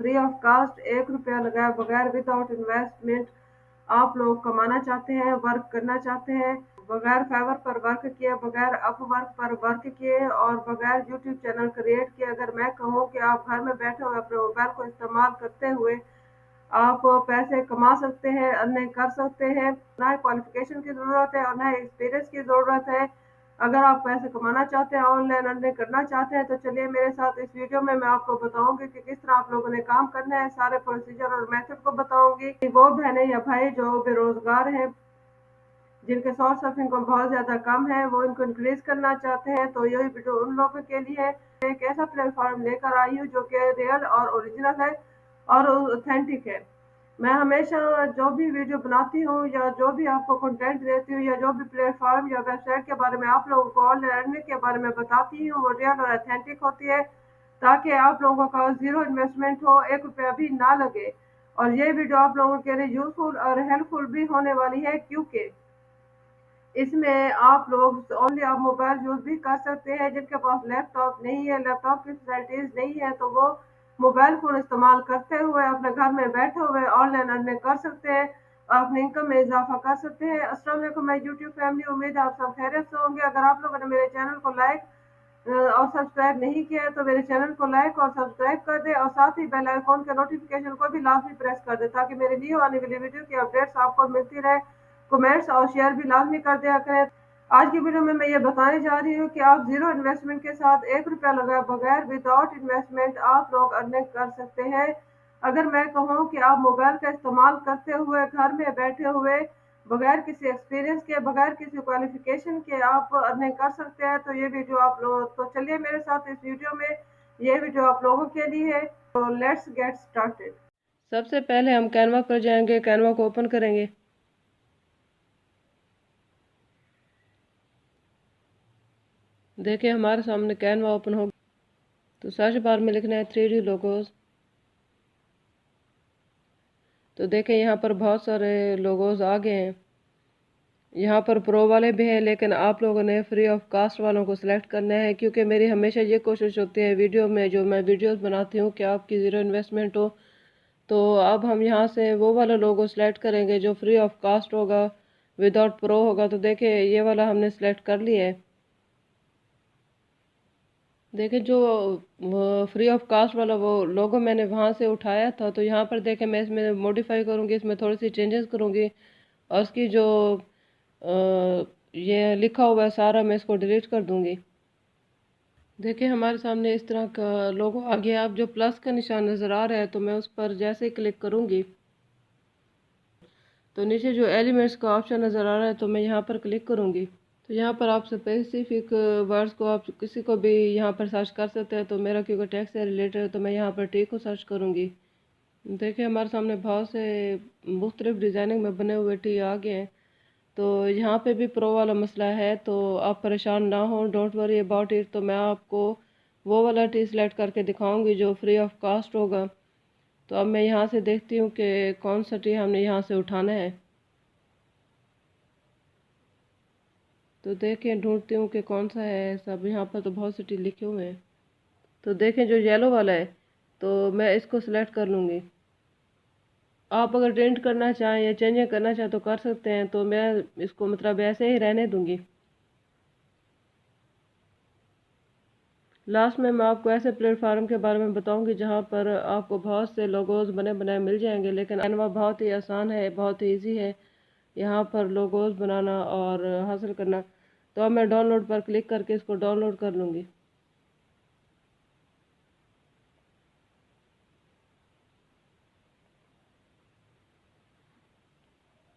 Free of cast 1 रुपया लगाए बगैर विदाउट इन्वेस्टमेंट आप लोग कमाना चाहते हैं, वर्क करना चाहते हैं, बगैर फाइवर पर वर्क किए, बगैर अपवर्क पर वर्क किए और बगैर यूट्यूब चैनल क्रिएट किए, अगर मैं कहूँ कि आप घर में बैठे हुए अपने मोबाइल को इस्तेमाल करते हुए आप पैसे कमा सकते हैं, अर्निंग कर सकते हैं, ना ही क्वालिफिकेशन की ज़रूरत है और ना ही एक्सपीरियंस की ज़रूरत है। अगर आप पैसे कमाना चाहते हैं, ऑनलाइन अर्निंग करना चाहते हैं, तो चलिए मेरे साथ इस वीडियो में मैं आपको बताऊंगी कि किस तरह आप लोगों ने काम करना है। सारे प्रोसीजर और मेथड को बताऊंगी कि वो बहनें या भाई जो बेरोजगार हैं, जिनके सोर्स ऑफ इनकम बहुत ज़्यादा कम है, वो इनको इंक्रीज करना चाहते हैं, तो यही वीडियो उन लोगों के लिए है। एक ऐसा प्लेटफॉर्म लेकर आई हूँ जो कि रियल और ओरिजिनल है और ऑथेंटिक है। मैं हमेशा जो भी वीडियो बनाती हूँ या जो भी आपको कंटेंट देती हूँ या जो भी प्लेटफॉर्म या वेबसाइट के बारे में आप लोगों को ऑनलाइन अर्निंग के बारे में बताती हूँ, वो रियल और ऑथेंटिक होती है, ताकि आप लोगों का ज़ीरो इन्वेस्टमेंट हो, 1 रुपया भी ना लगे। और ये वीडियो आप लोगों के लिए यूजफुल और हेल्पफुल भी होने वाली है, क्योंकि इसमें आप लोग ओनली आप मोबाइल यूज़ भी कर सकते हैं। जिनके पास लैपटॉप नहीं है, लैपटॉप की फैसिलिटीज़ नहीं है, तो वो मोबाइल फ़ोन इस्तेमाल करते हुए अपने घर में बैठे हुए ऑनलाइन अर्निंग कर सकते हैं, अपनी इनकम में इजाफा कर सकते हैं। अस्सलाम वालेकुम माय यूट्यूब फैमिली, उम्मीद है आप सब खैरियत से होंगे। अगर आप लोगों ने मेरे चैनल को लाइक और सब्सक्राइब नहीं किया है तो मेरे चैनल को लाइक और सब्सक्राइब कर दे और साथ ही बेल आइकॉन के नोटिफिकेशन को भी लाजमी प्रेस कर दे, ताकि मेरी न्यू आने वाली वीडियो की अपडेट्स आपको मिलती रहे। कमेंट्स और शेयर भी लाजमी कर दिया करें। आज की वीडियो में मैं ये बताने जा रही हूँ कि आप जीरो इन्वेस्टमेंट के साथ 1 रुपया लगाए बगैर विदाउट इन्वेस्टमेंट आप लोग अर्निंग कर सकते हैं। अगर मैं कहूँ कि आप मोबाइल का इस्तेमाल करते हुए घर में बैठे हुए बगैर किसी एक्सपीरियंस के, बगैर किसी क्वालिफिकेशन के आप अर्निंग कर सकते हैं, तो ये वीडियो आप लोग, तो चलिए मेरे साथ इस वीडियो में, ये वीडियो आप लोगों के लिए है। तो लेट्स गेट स्टार्टेड। सबसे पहले हम कैनवा पर जाएंगे, कैनवा को ओपन करेंगे। देखिए हमारे सामने कैनवा ओपन हो। तो सर्च बार में लिखना है 3D लोगोज। तो देखें यहाँ पर बहुत सारे लोगोज आ गए हैं। यहाँ पर प्रो वाले भी हैं, लेकिन आप लोगों ने फ्री ऑफ कास्ट वालों को सिलेक्ट करना है, क्योंकि मेरी हमेशा ये कोशिश होती है वीडियो में, जो मैं वीडियोस बनाती हूँ, कि आपकी ज़ीरो इन्वेस्टमेंट हो। तो अब हम यहाँ से वो वाला लोगो सिलेक्ट करेंगे जो फ्री ऑफ कास्ट होगा, विदाउट प्रो होगा। तो देखिए ये वाला हमने सिलेक्ट कर लिया है। देखिए जो फ्री ऑफ कास्ट वाला वो लोगो मैंने वहाँ से उठाया था, तो यहाँ पर देखें मैं इसमें मॉडिफाई करूँगी, इसमें थोड़ी सी चेंजेस करूँगी और इसकी जो ये लिखा हुआ है सारा, मैं इसको डिलीट कर दूँगी। देखिए हमारे सामने इस तरह का लोगो आ गया। अब जो प्लस का निशान नज़र आ रहा है, तो मैं उस पर जैसे ही क्लिक करूँगी तो नीचे जो एलिमेंट्स का ऑप्शन नज़र आ रहा है, तो मैं यहाँ पर क्लिक करूँगी। तो यहाँ पर आप स्पेसिफिक वर्ड्स को आप किसी को भी यहाँ पर सर्च कर सकते हैं। तो मेरा क्योंकि टैक्स से रिलेटेड है, तो मैं यहाँ पर टी को सर्च करूँगी। देखिए हमारे सामने बहुत से मुख्तलिफ डिज़ाइनिंग में बने हुए टी आ गए हैं। तो यहाँ पे भी प्रो वाला मसला है, तो आप परेशान ना हो, डोंट वरी अबाउट इट। तो मैं आपको वो वाला टी सेलेक्ट करके दिखाऊंगी जो फ्री ऑफ कास्ट होगा। तो अब मैं यहाँ से देखती हूँ कि कौन सा टी हमने यहाँ से उठाना है। तो देखें ढूंढती हूँ कि कौन सा है। सब यहाँ पर तो बहुत से टी लिखे हुए हैं। तो देखें जो येलो वाला है, तो मैं इसको सिलेक्ट कर लूँगी। आप अगर डेंट करना चाहें या चेंजिंग करना चाहें तो कर सकते हैं। तो मैं इसको मतलब ऐसे ही रहने दूँगी। लास्ट में मैं आपको ऐसे प्लेटफार्म के बारे में बताऊंगी जहां पर आपको बहुत से लोगोज बने बनाए मिल जाएंगे, लेकिन कैनवा बहुत ही आसान है, बहुत ही ईजी है यहाँ पर लोगोज बनाना और हासिल करना। तो अब मैं डाउनलोड पर क्लिक करके इसको डाउनलोड कर लूँगी।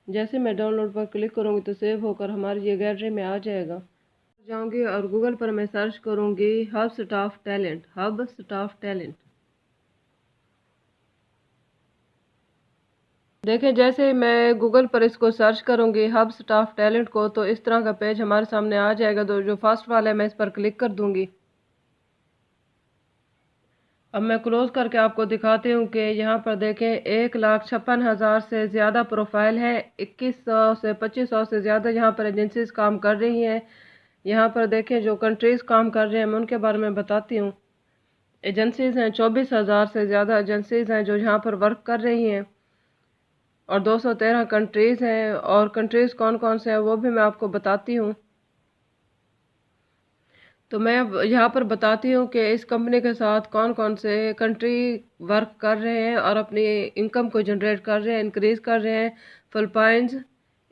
जैसे मैं डाउनलोड पर क्लिक करूँगी तो सेव होकर हमारी ये गैलरी में आ जाएगा। जाऊँगी और गूगल पर मैं सर्च करूँगी hub staff talent, hub staff talent. देखें जैसे मैं गूगल पर इसको सर्च करूँगी हब स्टाफ टैलेंट को, तो इस तरह का पेज हमारे सामने आ जाएगा। तो जो फर्स्ट वाला है मैं इस पर क्लिक कर दूँगी। अब मैं क्लोज करके आपको दिखाती हूँ कि यहाँ पर देखें 1,56,000 से ज़्यादा प्रोफाइल है। 2100 से 2500 से ज़्यादा यहाँ पर एजेंसीज काम कर रही हैं। यहाँ पर देखें जो कंट्रीज़ काम कर रहे हैं मैं उनके बारे में बताती हूँ। एजेंसीज़ हैं, 24,000 से ज़्यादा एजेंसीज़ हैं जो यहाँ पर वर्क कर रही हैं, और 213 कंट्रीज़ हैं। और कंट्रीज़ कौन कौन से हैं वो भी मैं आपको बताती हूँ। तो मैं अब यहाँ पर बताती हूँ कि इस कंपनी के साथ कौन कौन से कंट्री वर्क कर रहे हैं और अपनी इनकम को जनरेट कर रहे हैं, इंक्रीज़ कर रहे हैं। Philippines,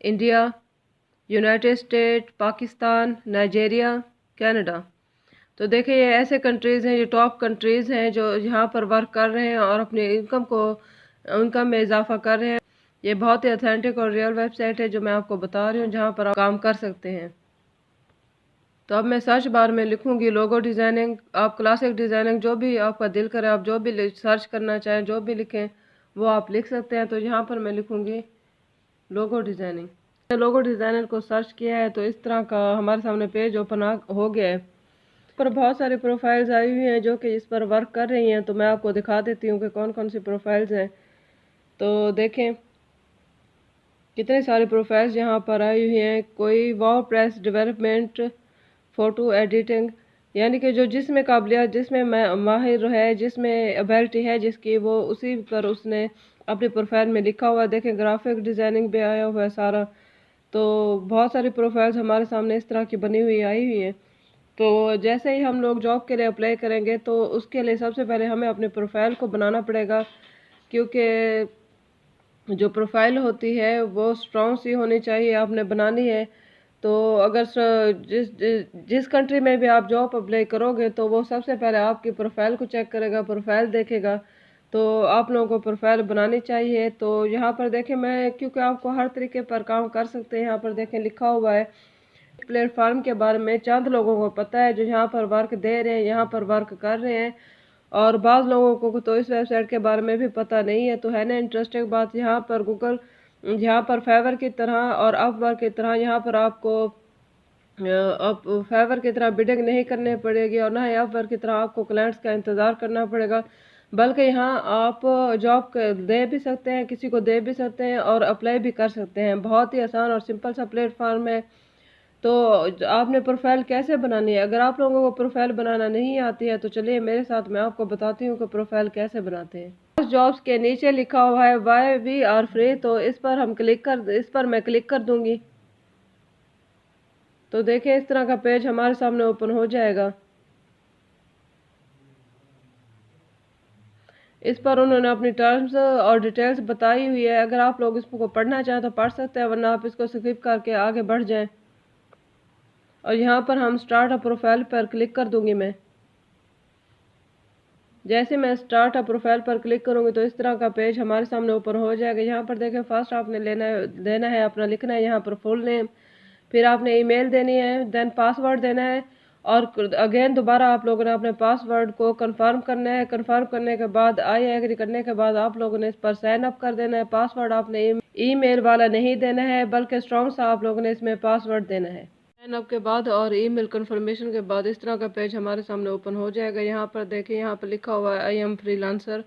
India, United state, Pakistan, Nigeria, Canada. तो देखिए ये ऐसे कंट्रीज़ हैं, ये टॉप कंट्रीज़ हैं जो यहाँ पर वर्क कर रहे हैं और अपनी इनकम में इजाफा कर रहे हैं। ये बहुत ही ऑथेंटिक और रियल वेबसाइट है जो मैं आपको बता रही हूँ, जहाँ पर आप काम कर सकते हैं। तो अब मैं सर्च बार में लिखूंगी लोगो डिज़ाइनिंग, आप क्लासिक डिज़ाइनिंग, जो भी आपका दिल करे, आप जो भी सर्च करना चाहें, जो भी लिखें वो आप लिख सकते हैं। तो यहाँ पर मैं लिखूंगी लोगो डिज़ाइनिंग। लोगो डिज़ाइनर को सर्च किया है तो इस तरह का हमारे सामने पेज ओपन हो गया है। पर बहुत सारी प्रोफाइल्स आई हुई हैं जो कि इस पर वर्क कर रही हैं, तो मैं आपको दिखा देती हूँ कि कौन कौन सी प्रोफाइल्स हैं। तो देखें कितनी सारी प्रोफाइल्स यहाँ पर आई हुई हैं। कोई वर्डप्रेस डेवलपमेंट, फ़ोटो एडिटिंग, यानी कि जो जिसमें काबिलियत, जिसमें माहिर है, जिसमें एबिलिटी है जिसकी, वो उसी पर उसने अपनी प्रोफाइल में लिखा हुआ है। देखें ग्राफिक डिज़ाइनिंग भी आया हुआ है सारा। तो बहुत सारी प्रोफाइल्स हमारे सामने इस तरह की बनी हुई आई हुई है। तो जैसे ही हम लोग जॉब के लिए अप्लाई करेंगे तो उसके लिए सबसे पहले हमें अपने प्रोफाइल को बनाना पड़ेगा, क्योंकि जो प्रोफाइल होती है वो स्ट्रॉन्ग सी होनी चाहिए, आपने बनानी है। तो अगर जिस जिस कंट्री में भी आप जॉब अप्लाई करोगे तो वो सबसे पहले आपकी प्रोफाइल को चेक करेगा, प्रोफाइल देखेगा। तो आप लोगों को प्रोफाइल बनानी चाहिए। तो यहाँ पर देखें, मैं क्योंकि आपको हर तरीके पर काम कर सकते हैं, यहाँ पर देखें लिखा हुआ है प्लेटफॉर्म के बारे में चंद लोगों को पता है जो यहाँ पर वर्क दे रहे हैं, यहाँ पर वर्क कर रहे हैं। और बाज़ लोगों को तो इस वेबसाइट के बारे में भी पता नहीं है। तो है ना इंटरेस्टिंग बात, यहाँ पर यहाँ पर फेवर की तरह और अपवर्क की तरह यहाँ पर आपको अब फेवर की तरह बिडिंग नहीं करनी पड़ेगी और ना ही अपवर्क की तरह आपको क्लाइंट्स का इंतज़ार करना पड़ेगा। बल्कि यहाँ आप जॉब दे भी सकते हैं, किसी को दे भी सकते हैं और अप्लाई भी कर सकते हैं। बहुत ही आसान और सिंपल सा प्लेटफॉर्म है। तो आपने प्रोफाइल कैसे बनानी है? अगर आप लोगों को प्रोफाइल बनाना नहीं आती है तो चलिए मेरे साथ, मैं आपको बताती हूँ कि प्रोफाइल कैसे बनाते हैं। जॉब्स के नीचे लिखा हुआ है वाई वी आर फ्री, तो इस पर मैं क्लिक कर दूंगी। तो देखिए इस तरह का पेज हमारे सामने ओपन हो जाएगा। इस पर उन्होंने अपनी टर्म्स और डिटेल्स बताई हुई है। अगर आप लोग इसको पढ़ना चाहें तो पढ़ सकते हैं, वरना आप इसको स्किप करके आगे बढ़ जाएं। और यहाँ पर हम स्टार्ट अ प्रोफाइल पर क्लिक कर दूंगी मैं। जैसे मैं स्टार्ट अ प्रोफाइल पर क्लिक करूंगी तो इस तरह का पेज हमारे सामने ओपन हो जाएगा। यहाँ पर देखें फर्स्ट आपने देना है अपना, लिखना है यहाँ पर फुल नेम, फिर आपने ईमेल देनी है, देन पासवर्ड देना है। और अगेन दोबारा आप लोगों ने अपने पासवर्ड को कंफर्म करना है। कंफर्म करने के बाद आई एग्री करने के बाद आप लोगों ने इस पर साइन अप कर देना है। पासवर्ड आपने ईमेल वाला नहीं देना है, बल्कि स्ट्रॉन्ग सा आप लोगों ने इसमें पासवर्ड देना है। साइन अप के बाद और ईमेल कंफर्मेशन के बाद इस तरह का पेज हमारे सामने ओपन हो जाएगा। यहाँ पर देखिए, यहाँ पर लिखा हुआ है आई एम फ्रीलांसर,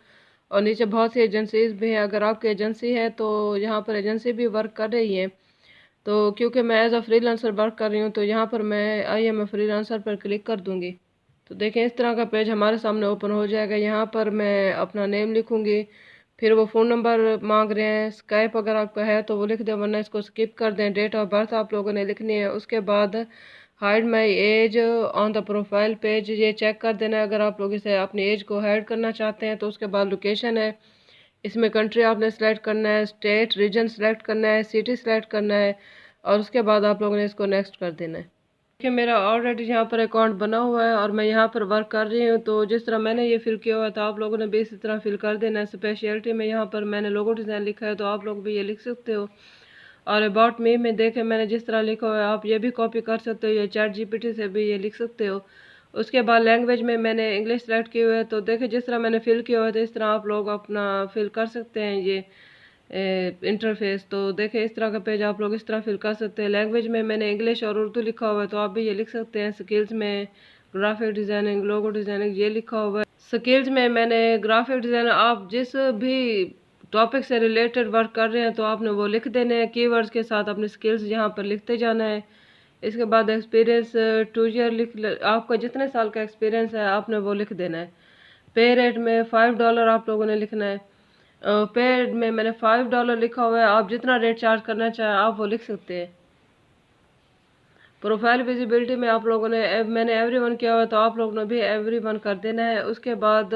और नीचे बहुत सी एजेंसीज भी हैं। अगर आपकी एजेंसी है तो यहाँ पर एजेंसी भी वर्क कर रही है। तो क्योंकि मैं एज अ फ्रीलांसर वर्क कर रही हूँ तो यहाँ पर मैं आई एम ए फ्रीलांसर पर क्लिक कर दूँगी। तो देखें इस तरह का पेज हमारे सामने ओपन हो जाएगा। यहाँ पर मैं अपना नेम लिखूँगी, फिर वो फ़ोन नंबर मांग रहे हैं, स्काइप अगर आपका है तो वो लिख दें, वरना इसको स्किप कर दें। डेट ऑफ बर्थ आप लोगों ने लिखनी है। उसके बाद hide my age on the profile page, ये चेक कर देना है अगर आप लोग इसे अपनी एज को हाइड करना चाहते हैं। तो उसके बाद लोकेशन है, इसमें कंट्री आपने सेलेक्ट करना है, स्टेट रीजन सेलेक्ट करना है, सिटी सेलेक्ट करना है, और उसके बाद आप लोगों ने इसको नेक्स्ट कर देना है। देखिए मेरा ऑलरेडी यहाँ पर अकाउंट बना हुआ है और मैं यहाँ पर वर्क कर रही हूँ। तो जिस तरह मैंने ये फिल किया हुआ था आप लोगों ने भी इसी तरह फिल कर देना है। स्पेशलिटी में यहाँ पर मैंने लोगो डिज़ाइन लिखा है, तो आप लोग भी ये लिख सकते हो। और अबाउट मी में देखें मैंने जिस तरह लिखा हुआ है आप ये भी कॉपी कर सकते हो, या चैट जीपीटी से भी ये लिख सकते हो। उसके बाद लैंग्वेज में मैंने इंग्लिश सेलेक्ट की हुई है। तो देखिए जिस तरह मैंने फिल किया हुआ है तो इस तरह आप लोग अपना फिल कर सकते हैं ये इंटरफेस। तो देखिए इस तरह का पेज आप लोग इस तरह फिल कर सकते हैं। लैंग्वेज में मैंने इंग्लिश और उर्दू लिखा हुआ है, तो आप भी ये लिख सकते हैं। स्किल्स में ग्राफिक डिज़ाइनिंग, लोगो डिज़ाइनिंग ये लिखा हुआ है। स्किल्स में मैंने ग्राफिक डिज़ाइनर, आप जिस भी टॉपिक से रिलेटेड वर्क कर रहे हैं तो आपने वो लिख देने हैं। कीवर्ड्स के साथ अपने स्किल्स यहाँ पर लिखते जाना है। इसके बाद एक्सपीरियंस 2 ईयर आपका जितने साल का एक्सपीरियंस है आपने वो लिख देना है। पे रेट में $5 आप लोगों ने लिखना है। पे में मैंने $5 लिखा हुआ है, आप जितना रेट चार्ज करना चाहें आप वो लिख सकते हैं। प्रोफाइल विजिबिलिटी में आप लोगों ने मैंने एवरीवन किया हुआ है, तो आप लोगों ने भी एवरीवन कर देना है। उसके बाद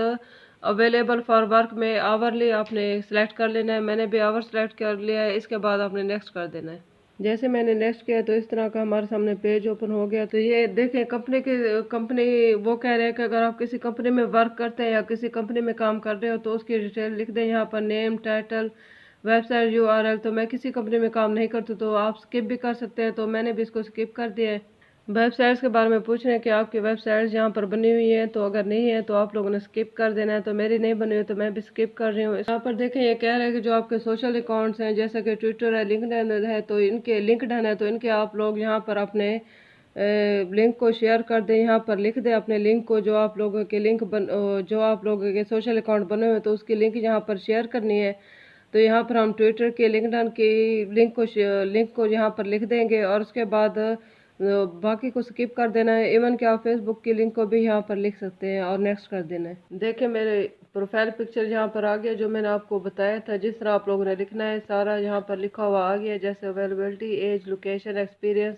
अवेलेबल फॉर वर्क में आवरली आपने सेलेक्ट कर लेना है। मैंने भी आवर सेलेक्ट कर लिया है। इसके बाद आपने नेक्स्ट कर देना है। जैसे मैंने नेक्स्ट किया तो इस तरह का हमारे सामने पेज ओपन हो गया। तो ये देखें, कंपनी वो कह रहे हैं कि अगर आप किसी कंपनी में वर्क करते हैं या किसी कंपनी में काम कर रहे हो तो उसकी डिटेल लिख दें यहाँ पर, नेम, टाइटल, वेबसाइट URL। तो मैं किसी कंपनी में काम नहीं करती तो आप स्किप भी कर सकते हैं, तो मैंने भी इसको स्किप कर दिया है। वेबसाइट्स के बारे में पूछ रहे हैं कि आपकी वेबसाइट्स यहाँ पर बनी हुई है, तो अगर नहीं है तो आप लोगों ने स्किप कर देना है। तो मेरी नहीं बनी हुई तो मैं भी स्किप कर रही हूँ। यहाँ पर देखें, ये कह रहा है कि जो आपके सोशल अकाउंट्स हैं जैसे कि ट्विटर है, लिंक्डइन है, तो इनके लिंक्डइन है तो इनके आप लोग यहाँ पर अपने लिंक को शेयर कर दें। यहाँ पर लिख दें अपने लिंक को, जो आप लोगों के जो आप लोगों के सोशल अकाउंट बने हुए तो उसकी लिंक यहाँ पर शेयर करनी है। तो यहाँ पर हम ट्विटर के, लिंक्डइन की लिंक को यहाँ पर लिख देंगे और उसके बाद बाकी को स्किप कर देना है। इवन कि आप फेसबुक की लिंक को भी यहाँ पर लिख सकते हैं और नेक्स्ट कर देना है। देखिए, मेरे प्रोफाइल पिक्चर यहाँ पर आ गया, जो मैंने आपको बताया था जिस तरह आप लोगों ने लिखना है सारा यहाँ पर लिखा हुआ आ गया, जैसे अवेलेबिलिटी, एज, लोकेशन, एक्सपीरियंस।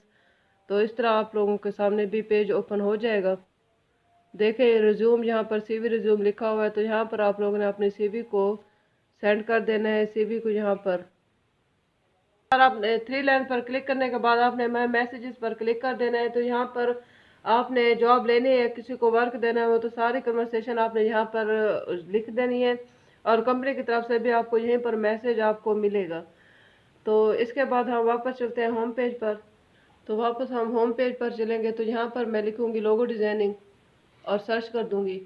तो इस तरह आप लोगों के सामने भी पेज ओपन हो जाएगा। देखिए, रिज्यूम यहाँ पर CV रिज्यूम लिखा हुआ है, तो यहाँ पर आप लोगों ने अपने CV को सेंड कर देना है। CV को यहाँ पर और आपने 3 लाइन पर क्लिक करने के बाद आपने मैं मैसेजेस पर क्लिक कर देना है। तो यहाँ पर आपने जॉब लेनी है, किसी को वर्क देना है, वो तो सारी कन्वर्सेशन आपने यहाँ पर लिख देनी है और कंपनी की तरफ से भी आपको यहीं पर मैसेज आपको मिलेगा। तो इसके बाद हम वापस चलते हैं होम पेज पर। तो वापस हम होम पेज पर चलेंगे तो यहाँ पर मैं लिखूँगी लोगो डिज़ाइनिंग और सर्च कर दूँगी।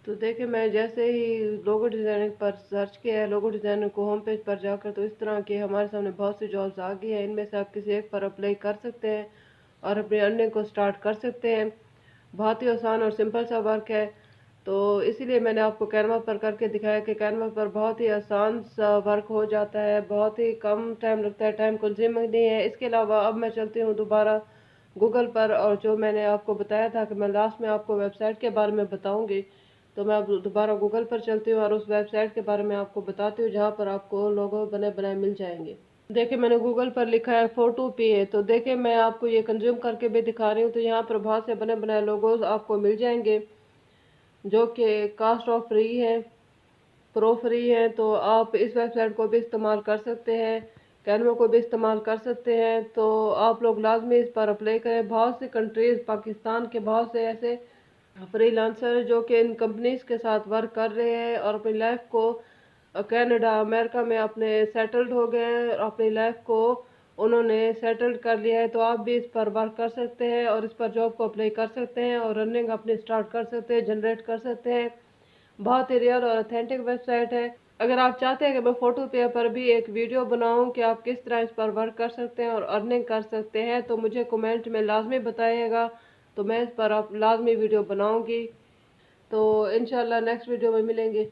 तो देखिए, मैं जैसे ही लोगो डिज़ाइनिंग पर सर्च किया है, लोगो डिज़ाइनिंग को होम पेज पर जाकर, तो इस तरह के हमारे सामने बहुत सी जॉब्स आ गई हैं। इनमें से आप किसी एक पर अप्लाई कर सकते हैं और अपनी अर्निंग को स्टार्ट कर सकते हैं। बहुत ही आसान और सिंपल सा वर्क है। तो इसीलिए मैंने आपको कैनवा पर करके दिखाया कि कैनवा पर बहुत ही आसान सा वर्क हो जाता है, बहुत ही कम टाइम लगता है, टाइम कंज्यूमिंग नहीं है। इसके अलावा अब मैं चलती हूँ दोबारा गूगल पर, और जो मैंने आपको बताया था कि मैं लास्ट में आपको वेबसाइट के बारे में बताऊंगी, तो मैं अब दोबारा गूगल पर चलती हूँ और उस वेबसाइट के बारे में आपको बताती हूँ जहाँ पर आपको लोगो बने बनाए मिल जाएंगे। देखिए, मैंने गूगल पर लिखा है फोटोपीए। तो देखिए, मैं आपको ये कंज्यूम करके भी दिखा रही हूँ। तो यहाँ पर बहुत से बने बनाए लोगोज आपको मिल जाएंगे जो कि कास्ट ऑफ फ्री है, प्रो फ्री है। तो आप इस वेबसाइट को भी इस्तेमाल कर सकते हैं, कैनवा को भी इस्तेमाल कर सकते हैं। तो आप लोग लाजमी इस पर अप्लाई करें। बहुत सी कंट्रीज़, पाकिस्तान के बहुत से ऐसे फ्रीलांसर जो कि इन कंपनीज के साथ वर्क कर रहे हैं और अपनी लाइफ को कनाडा, अमेरिका में अपने सेटल्ड हो गए हैं और अपनी लाइफ को उन्होंने सेटल्ड कर लिया है। तो आप भी इस पर वर्क कर सकते हैं और इस पर जॉब को अप्लाई कर सकते हैं और रनिंग अपनी स्टार्ट कर सकते हैं, जनरेट कर सकते हैं। बहुत ही रियल और ऑथेंटिक वेबसाइट है। अगर आप चाहते हैं कि मैं फोटो पे पर भी एक वीडियो बनाऊं कि आप किस तरह इस पर वर्क कर सकते हैं और अर्निंग कर सकते हैं, तो मुझे कमेंट में लाजमी बताइएगा। तो मैं इस पर आप लाजमी वीडियो बनाऊंगी। तो इंशाल्लाह नेक्स्ट वीडियो में मिलेंगे।